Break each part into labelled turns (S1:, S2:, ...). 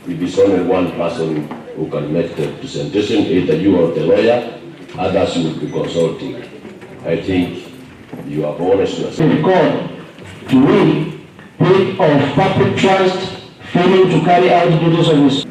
S1: If it's only one person who can make the presentation, either you or the lawyer, others will be consulting. I think you are honest yourself.
S2: God, to we, breach of public trust, failing to carry out the duties of his.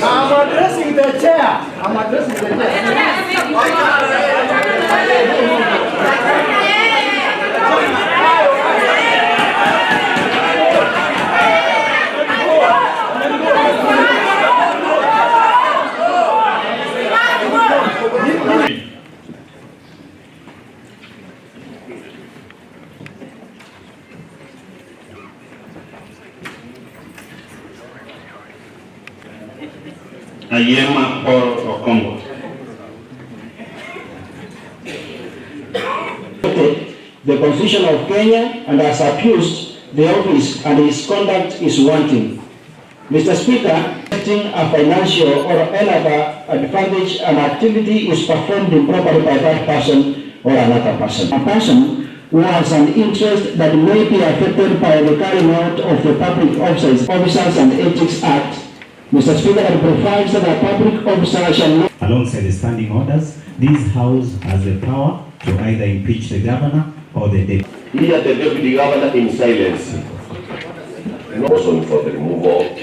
S3: I'm addressing the chair. I'm addressing the chair.
S4: Ayema Paul Okongo.
S2: The Constitution of Kenya and has abused the office and his conduct is wanting. Mr. Speaker, getting a financial or another advantage an activity is performed improperly by that person or another person. A person who has an interest that may be affected by the carrying out of the Public Officers and Ethics Act. Mr. Speaker, that provides that a public officer shall not...
S5: Alongside the standing orders, this House has the power to either impeach the governor or the deputy.
S1: Here the deputy governor in silence. Motion for the removal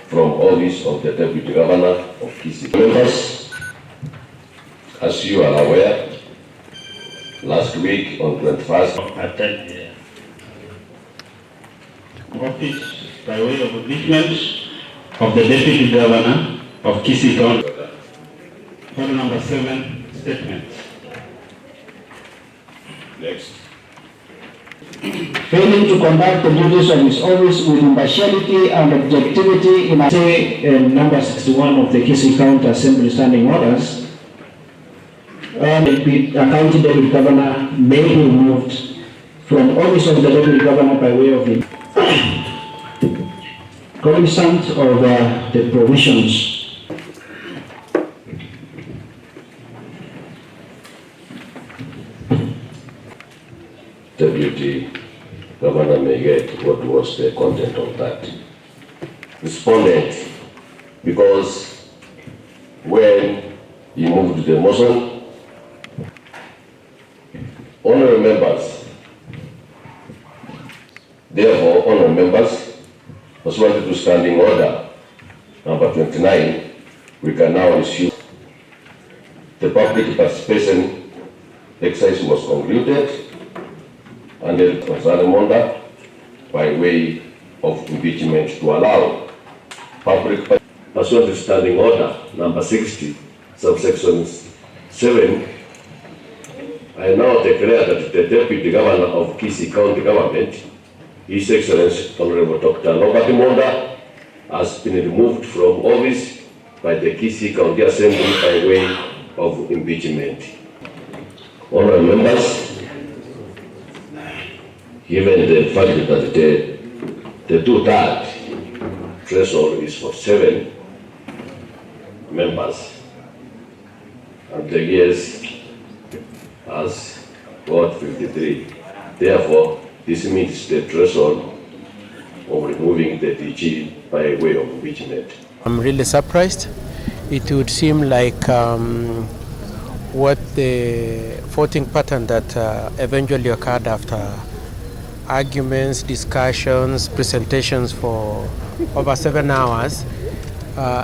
S1: from office of the deputy governor of Kisii. Members, as you are aware, last week on 21st,
S4: Attend the office by way of impeachment of the Deputy Governor of Kisii County. Order number 7, statement.
S1: next.
S2: Failing to conduct the duties of his office with impartiality and objectivity in number 61 of the Kisii County Assembly Standing Orders, the county deputy governor may be removed from office of the deputy governor by way of the cognizant of the provisions.
S1: Deputy Governor may get what was the content of that. Respondent, because when he moved the motion, honorable members, therefore, honorable members, pursuant to standing order number 29, we can now issue the public participation exercise was concluded and the Kisii Monda by way of impeachment to allow public pursuant to standing order number 60, subsections 7. I now declare that the Deputy Governor of Kisii County Government, His Excellency Honorable Dr. Robert Monda, has been removed from office by the Kisii County Assembly by way of impeachment. Honorable members, given the fact that the 2/3 threshold is for 7 members, and the yes has got 53. Therefore, this meets the threshold of removing the DG by way of impeachment.
S6: I'm really surprised. It would seem like what the voting pattern that eventually occurred after arguments, discussions, presentations for over 7 hours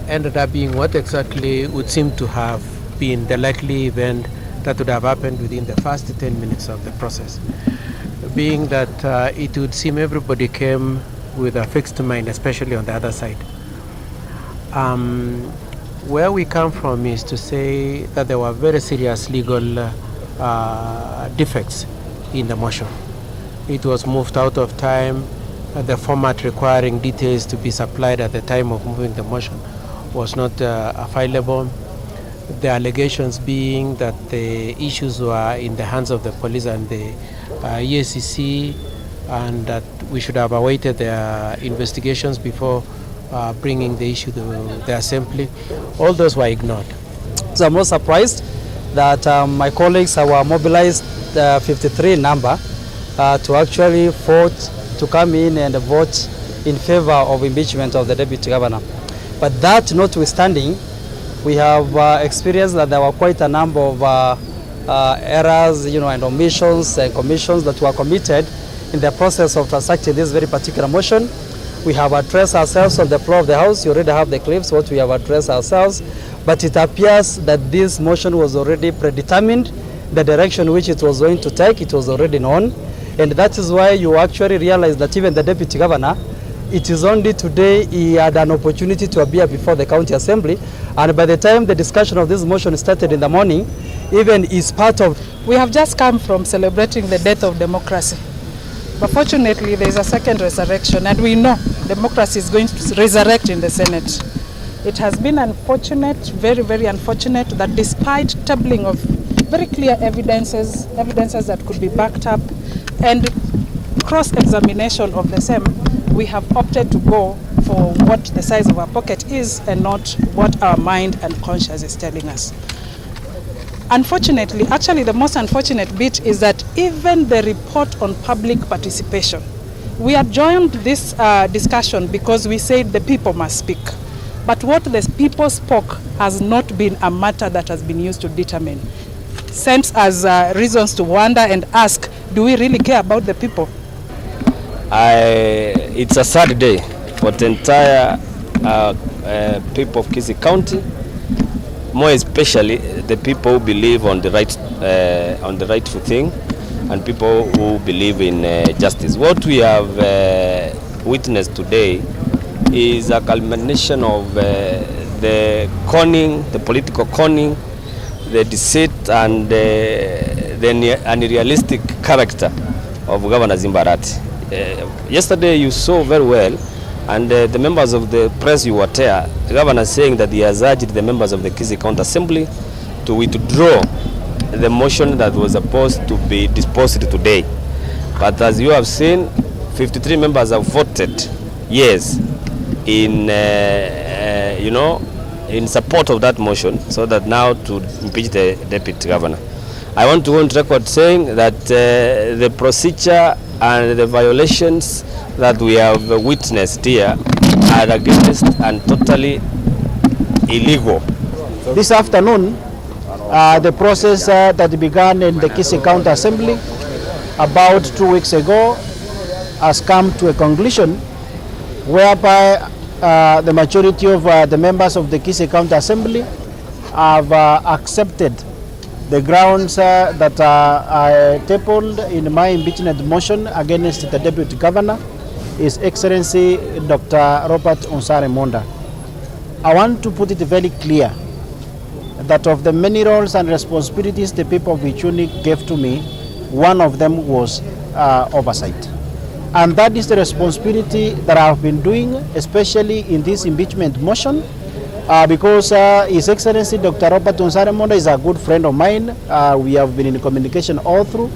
S6: ended up being what exactly would seem to have been the likely event that would have happened within the first 10 minutes of the process. Being that it would seem everybody came with a fixed mind, especially on the other side. Where we come from is to say that there were very serious legal defects in the motion. It was moved out of time. The format requiring details to be supplied at the time of moving the motion was not available. The allegations being that the issues were in the hands of the police and the EACC, and that we should have awaited their investigations before bringing the issue to the assembly. All those were ignored.
S7: So I'm most surprised that my colleagues were mobilized 53 number to actually vote, to come in and vote in favor of impeachment of the Deputy Governor. But that notwithstanding, we have experienced that there were quite a number of errors, and omissions and commissions that were committed in the process of transacting this very particular motion. We have addressed ourselves on the floor of the House. You already have the clips, what we have addressed ourselves. But it appears that this motion was already predetermined. The direction which it was going to take, it was already known. And that is why you actually realize that even the Deputy Governor, it is only today he had an opportunity to appear before the County Assembly. And by the time the discussion of this motion started in the morning, even is part of...
S8: We have just come from celebrating the death of democracy. But fortunately, there is a second resurrection, and we know democracy is going to resurrect in the Senate. It has been unfortunate, very, very unfortunate, that despite tabling of very clear evidences that could be backed up, and cross-examination of the same, we have opted to go for what the size of our pocket is and not what our mind and conscience is telling us. Unfortunately, actually the most unfortunate bit is that even the report on public participation, we adjourned this discussion because we said the people must speak. But what the people spoke has not been a matter that has been used to determine. Sent as reasons to wonder and ask, do we really care about the people?
S9: It's a sad day for the entire people of Kisii County, more especially the people who believe on the rightful thing, and people who believe in justice. What we have witnessed today is a culmination of the conning, the political conning, the deceit, and the unrealistic character of Governor Zimbarati. Yesterday you saw very well, and the members of the press, you were there, the governor saying that he has urged the members of the Kisii County Assembly to withdraw the motion that was supposed to be disposed today. But as you have seen, 53 members have voted yes in in support of that motion, so that now to impeach the Deputy Governor. I want to go on record saying that the procedure and the violations that we have witnessed here are against and totally illegal.
S2: This afternoon, the process that began in the Kisii County Assembly about 2 weeks ago has come to a conclusion, whereby the majority of the members of the Kisii County Assembly have accepted the grounds that are tabled in my impeachment motion against the Deputy Governor, His Excellency Dr. Robert Monda. I want to put it very clear that of the many roles and responsibilities the people of Vichuni gave to me, one of them was oversight. And that is the responsibility that I have been doing, especially in this impeachment motion, because His Excellency Dr. Robert Monda is a good friend of mine. We have been in communication all through.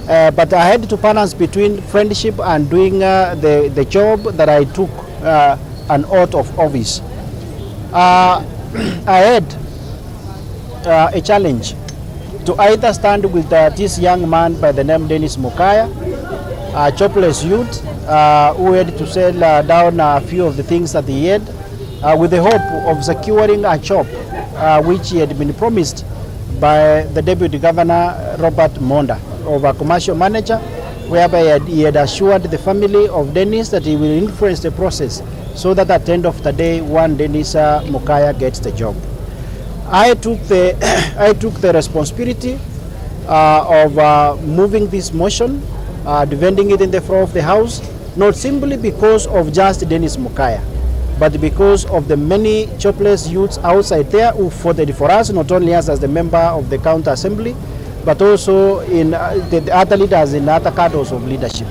S2: But I had to balance between friendship and doing the job that I took an oath of office. I had a challenge to either stand with this young man by the name Dennis Mukaya, a jobless youth who had to sell down a few of the things that he had, with the hope of securing a job which he had been promised by the Deputy Governor Robert Monda of a commercial manager, whereby he had assured the family of Dennis that he will influence the process so that at the end of the day, one Dennis Mukaya gets the job. I took the responsibility of moving this motion, defending it in the floor of the House, not simply because of just Dennis Mukaya, but because of the many jobless youths outside there who fought for us, not only us as the member of the County Assembly, but also in the other leaders in other cadres of leadership.